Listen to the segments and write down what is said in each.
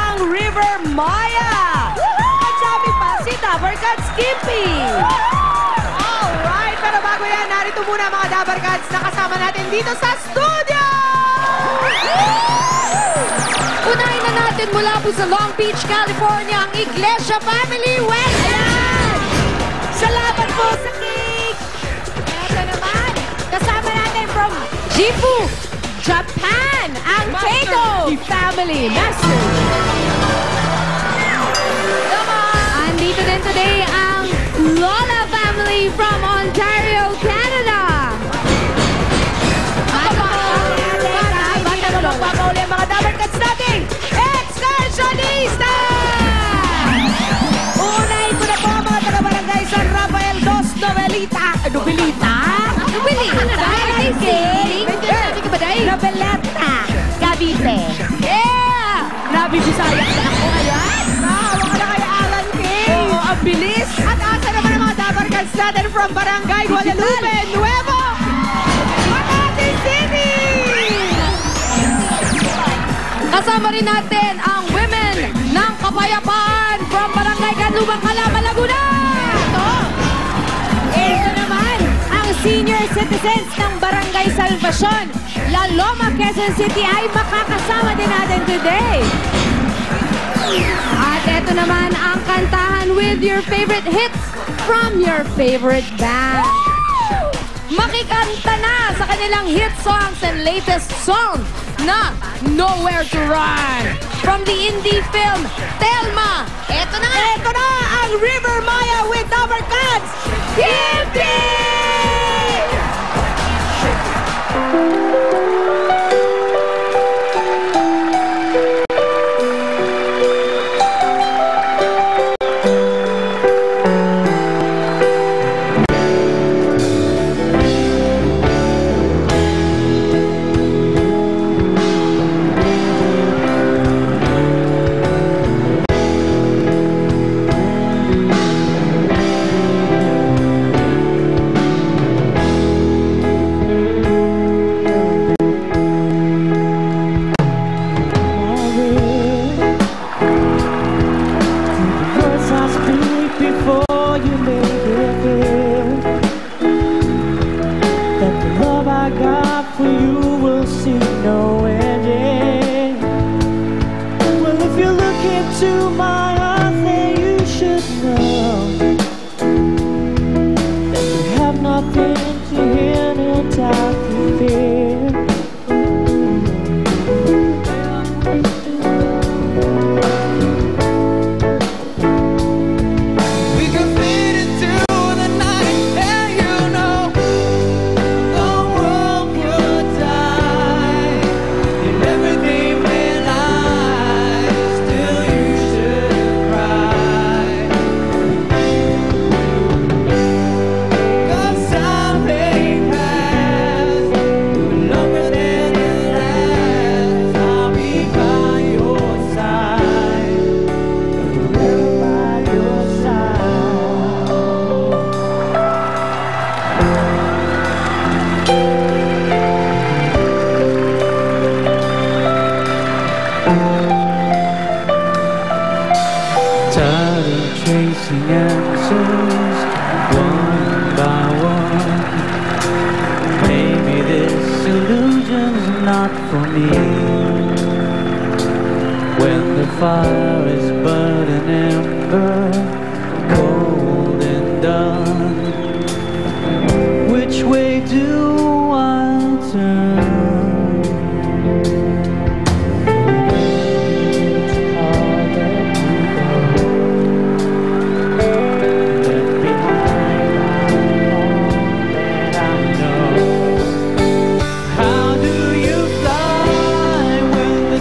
ang River Maya. At sabi pa si Dabarkad Skippy. Alright, pero bago yan, narito muna mga Dabarkads na kasama natin dito sa studio! Unahin na natin mula po sa Long Beach, California, ang Iglesia Family West. Ayan! Salamat po sa cake! Ito naman, kasama natin from Gifu, Japan, ang Keiko Family Master. Andito din today ang Lola Family from Ontario, Canada. Magpapauli ang mga Dabarkads natin, Excursionista! Uunahin ko na po ang mga taga-barangay San Rafael Dos Novelita. Novelita? Novelita? Noveleta. Cavite. Yeah! Grabe, Bisaya ka ako ngayon. Nakahawa ka na kay Alan Kay. Oo, ang bilis. At asa naman ang mga Dabarkads natin from Barangay Guadalupe, Nuevo Makati City! Kasama rin natin ang Women ng Kapayapaan from Barangay Canlubang, Calama, Laguna. Ito naman ang senior citizens ng Barangay Salvacion, La Loma, Quezon City ay makakasama din natin today. At ito naman ang kantahan with your favorite hits from your favorite band. Makikanta na sa kanilang hit songs and latest song na Nowhere to Run. From the indie film Telma, eto na nga! Ito na ang River Maya with Dabarkads Skippy!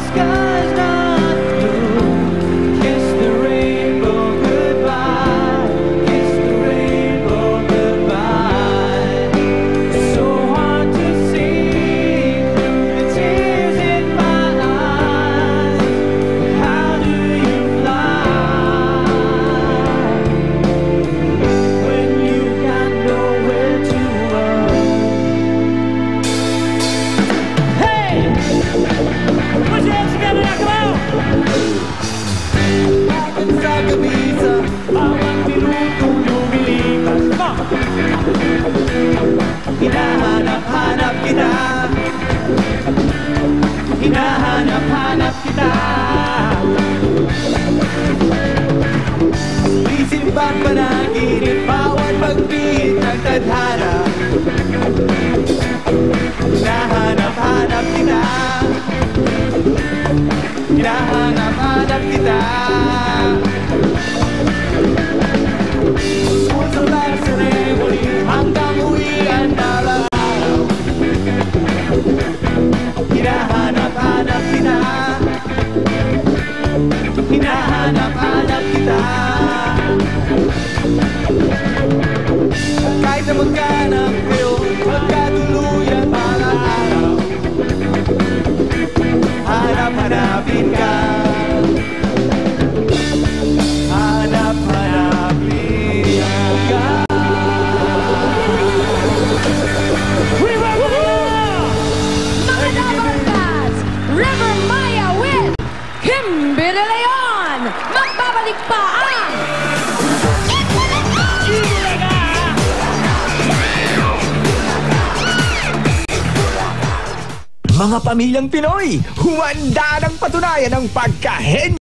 Sky's not blue. Kiss the rainbow goodbye. bang panaginip, bawat pagpihit ng tadhana. Hinahanap-hanap kita, hinahanap-hanap kita. Puso lang sa memory, hanggang uwian na lang araw. Hinahanap-hanap kita, hinahanap-hanap kita. Kahit na magkanap kayo, magkatuluyan mga araw. Hanap-hanapin ka, hanap-hanapin ka. Mga Dabarkads, River Maya with Kimby De Leon. Magbabalik pa ang Mga pamilyang Pinoy, humanda ng patunayan ang pagkahen